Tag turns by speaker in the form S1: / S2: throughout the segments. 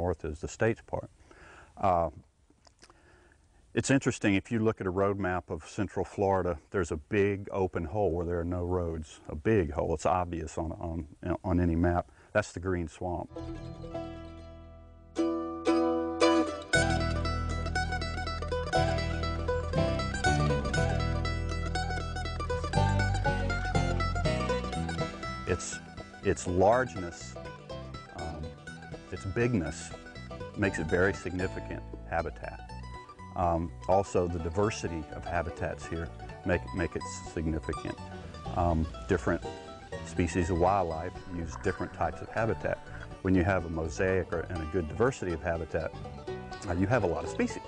S1: north is the state's part. It's interesting, if you look at a road map of central Florida, there's a big open hole where there are no roads, a big hole. It's obvious on any map. That's the green swamp. Its largeness, its bigness makes it very significant habitat. Also, the diversity of habitats here make it significant. Different species of wildlife use different types of habitat. When you have a mosaic and a good diversity of habitat, you have a lot of species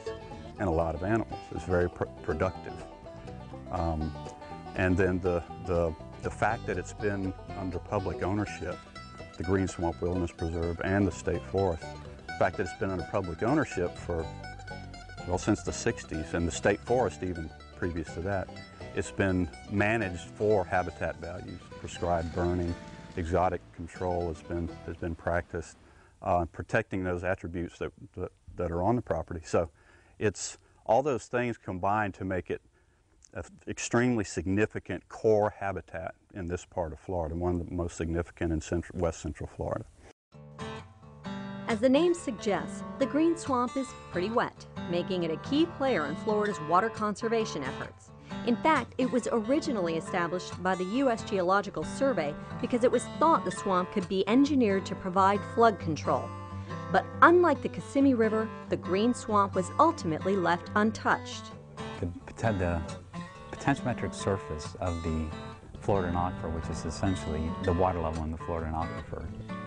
S1: and a lot of animals. It's very productive. And then the fact that it's been under public ownership, the Green Swamp Wilderness Preserve and the state forest, the fact that it's been under public ownership for, well, since the 60s, and the state forest even previous to that, it's been managed for habitat values. Prescribed burning, exotic control has been practiced, protecting those attributes that are on the property. So it's all those things combined to make it an extremely significant core habitat in this part of Florida, one of the most significant in west central Florida.
S2: As the name suggests, the Green Swamp is pretty wet, making it a key player in Florida's water conservation efforts. In fact, it was originally established by the U.S. Geological Survey because it was thought the swamp could be engineered to provide flood control. But unlike the Kissimmee River, the Green Swamp was ultimately left untouched.
S3: The potentiometric surface of the Floridan Aquifer, which is essentially the water level in the Floridan Aquifer,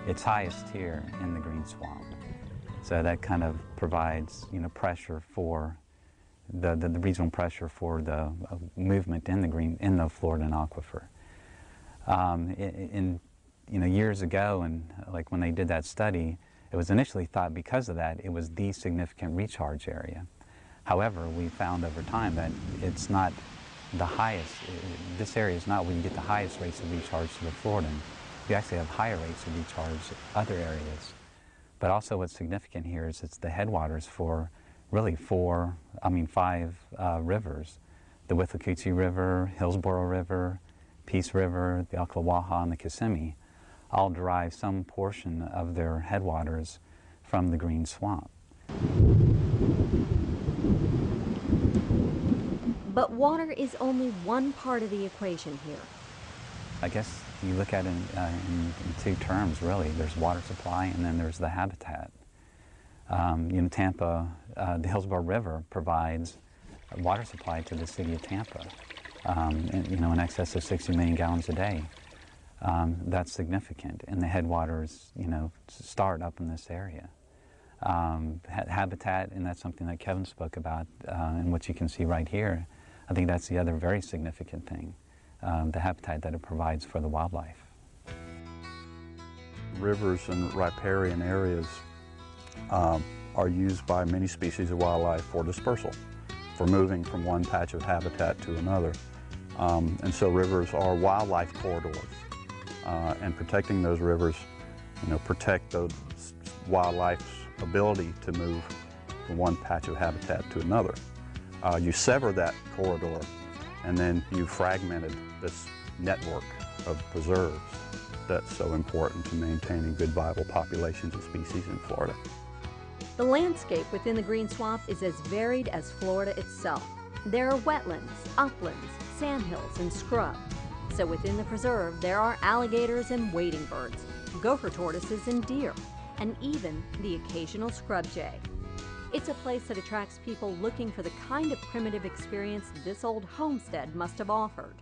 S3: it's highest here in the Green Swamp. So that kind of provides, pressure for the regional pressure for the movement in the Floridan Aquifer. Years ago, and like when they did that study, it was initially thought because of that it was the significant recharge area. However, we found over time that it's not the highest. This area is not where you get the highest rates of recharge to the Floridan. You actually have higher rates of recharge other areas. But also what's significant here is it's the headwaters for really five rivers. The Withlacoochee River, Hillsborough River, Peace River, the Ocklawaha, and the Kissimmee all derive some portion of their headwaters from the Green Swamp.
S2: But water is only one part of the equation here.
S3: I guess you look at it in two terms, really. There's water supply and then there's the habitat. Tampa, the Hillsborough River provides a water supply to the city of Tampa, in excess of 60 million gallons a day. That's significant, and the headwaters, start up in this area. Habitat, and that's something that Kevin spoke about, and what you can see right here. I think that's the other very significant thing, the habitat that it provides for the wildlife.
S1: Rivers and riparian areas are used by many species of wildlife for dispersal, for moving from one patch of habitat to another. And so rivers are wildlife corridors, and protecting those rivers, protect those wildlife's ability to move from one patch of habitat to another. You sever that corridor, and then you fragmented this network of preserves that's so important to maintaining good viable populations of species in Florida.
S2: The landscape within the Green Swamp is as varied as Florida itself. There are wetlands, uplands, sandhills, and scrub. So within the preserve, there are alligators and wading birds, gopher tortoises and deer, and even the occasional scrub jay. It's a place that attracts people looking for the kind of primitive experience this old homestead must have offered.